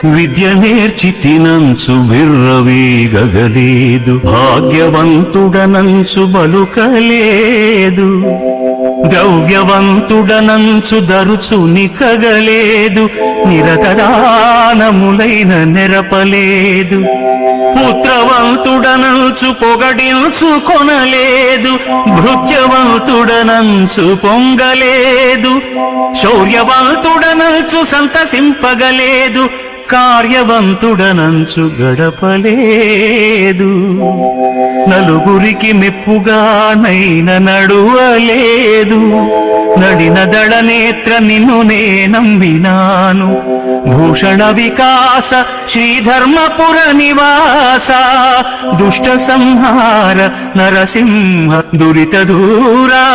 విద్య నేర్చి తినంచు విర్రవీగలేదు, భాగ్యవంతుడనంచు బలుకలేదు. ద్రవ్యవంతుడనంచు దరుచు నికగలేదు, నిరతదానములైన నెరపలేదు. పుత్రవంతుడనంచు పొగడించు కొనలేదు, భృత్యవంతుడనంచు పొంగలేదు. శౌర్యవంతుడనంచు సంతసింపగలేదు, కార్యవంతుడనంచు గడపలేదు. నలుగురికి మెప్పుగానైన నడువలేదు, నడిన దళనేత్ర నిన్ను నే నమ్మినాను. భూషణ వికాస శ్రీధర్మపుర నివాస, దుష్ట సంహార నరసింహ దురిత దూరా.